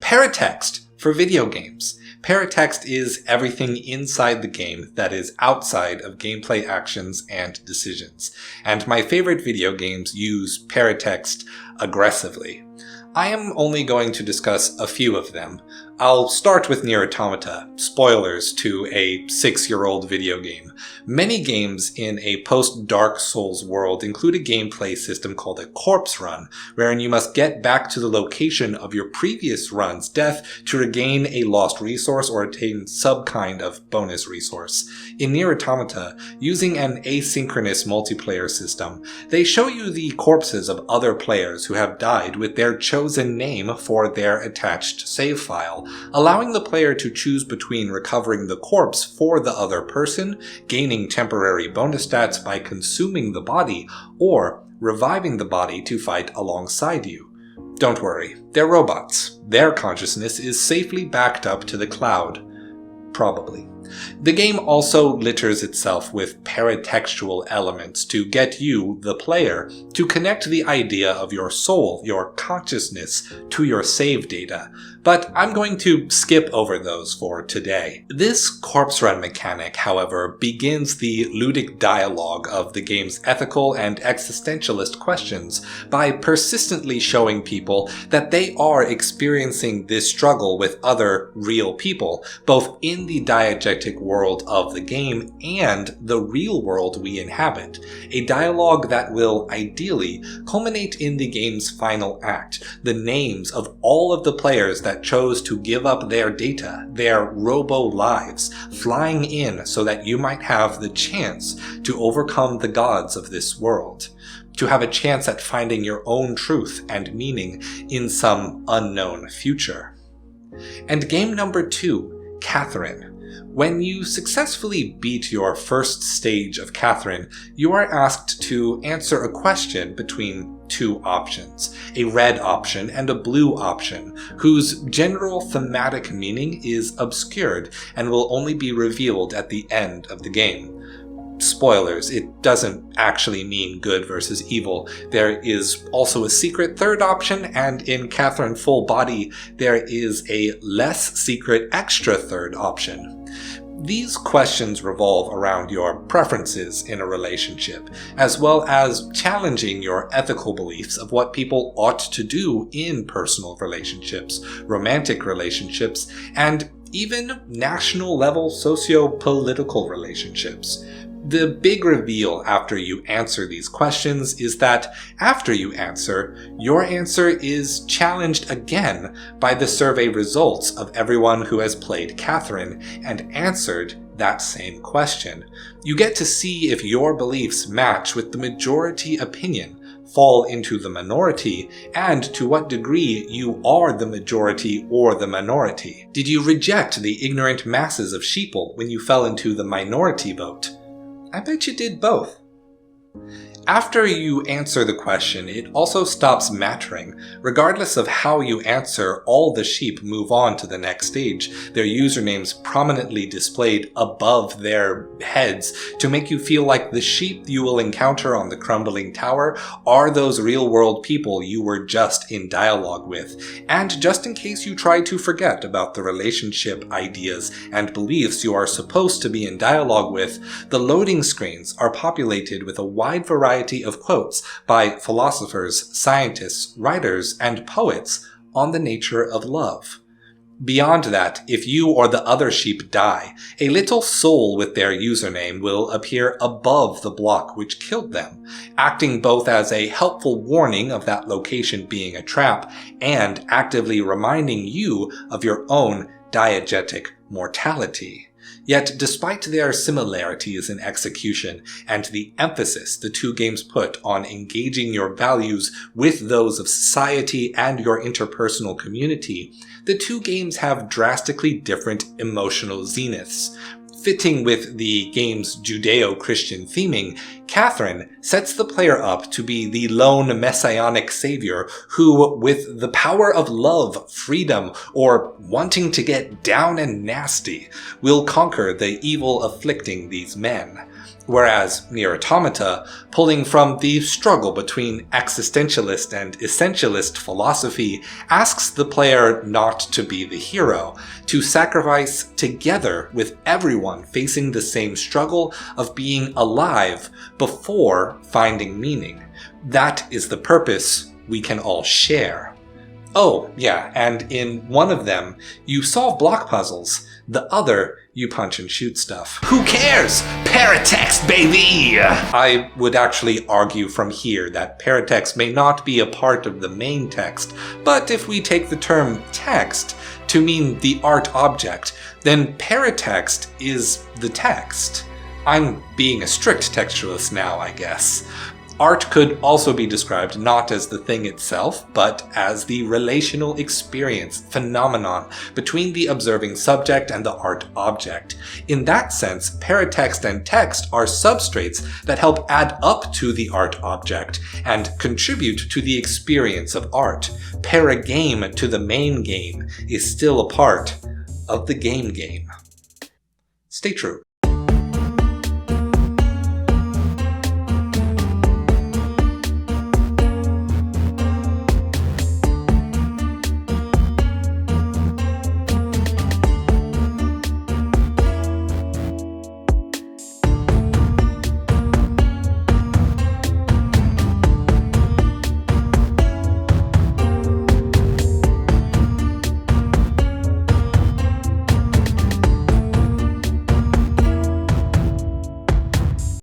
Paratext for video games. Paratext is everything inside the game that is outside of gameplay actions and decisions, and my favorite video games use paratext aggressively. I am only going to discuss a few of them. I'll start with Nier Automata, spoilers to a 6-year-old video game. Many games in a post-Dark Souls world include a gameplay system called a corpse run, wherein you must get back to the location of your previous run's death to regain a lost resource or attain some kind of bonus resource. In Nier Automata, using an asynchronous multiplayer system, they show you the corpses of other players who have died with their chosen name for their attached save file, allowing the player to choose between recovering the corpse for the other person, gaining temporary bonus stats by consuming the body, or reviving the body to fight alongside you. Don't worry, they're robots. Their consciousness is safely backed up to the cloud. Probably. The game also litters itself with paratextual elements to get you, the player, to connect the idea of your soul, your consciousness, to your save data, but I'm going to skip over those for today. This corpse run mechanic, however, begins the ludic dialogue of the game's ethical and existentialist questions by persistently showing people that they are experiencing this struggle with other real people, both in the diegetic world of the game and the real world we inhabit, a dialogue that will ideally culminate in the game's final act, the names of all of the players that chose to give up their data, their robo-lives, flying in so that you might have the chance to overcome the gods of this world, to have a chance at finding your own truth and meaning in some unknown future. And game number 2, Catherine. When you successfully beat your first stage of Catherine, you are asked to answer a question between two options, a red option and a blue option, whose general thematic meaning is obscured and will only be revealed at the end of the game. Spoilers, it doesn't actually mean good versus evil. There is also a secret third option, and in Catherine Full Body, there is a less secret extra third option. These questions revolve around your preferences in a relationship, as well as challenging your ethical beliefs of what people ought to do in personal relationships, romantic relationships, and even national-level socio-political relationships. The big reveal after you answer these questions is that after you answer, your answer is challenged again by the survey results of everyone who has played Catherine and answered that same question. You get to see if your beliefs match with the majority opinion, fall into the minority, and to what degree you are the majority or the minority. Did you reject the ignorant masses of sheeple when you fell into the minority vote? I bet you did both. After you answer the question, it also stops mattering. Regardless of how you answer, all the sheep move on to the next stage, their usernames prominently displayed above their heads to make you feel like the sheep you will encounter on the crumbling tower are those real-world people you were just in dialogue with. And just in case you try to forget about the relationship ideas and beliefs you are supposed to be in dialogue with, the loading screens are populated with a wide variety of quotes by philosophers, scientists, writers, and poets on the nature of love. Beyond that, if you or the other sheep die, a little soul with their username will appear above the block which killed them, acting both as a helpful warning of that location being a trap and actively reminding you of your own diegetic mortality. Yet, despite their similarities in execution and the emphasis the two games put on engaging your values with those of society and your interpersonal community, the two games have drastically different emotional zeniths. Fitting with the game's Judeo-Christian theming, Catherine sets the player up to be the lone messianic savior who, with the power of love, freedom, or wanting to get down and nasty, will conquer the evil afflicting these men. Whereas Nier Automata, pulling from the struggle between existentialist and essentialist philosophy, asks the player not to be the hero, to sacrifice together with everyone facing the same struggle of being alive before finding meaning. That is the purpose we can all share. Oh, yeah, and in one of them, you solve block puzzles. The other, you punch and shoot stuff. Who cares? Paratext, baby! I would actually argue from here that paratext may not be a part of the main text, but if we take the term text to mean the art object, then paratext is the text. I'm being a strict textualist now, I guess. Art could also be described not as the thing itself, but as the relational experience, phenomenon, between the observing subject and the art object. In that sense, paratext and text are substrates that help add up to the art object and contribute to the experience of art. Paragame to the main game is still a part of the game. Stay true.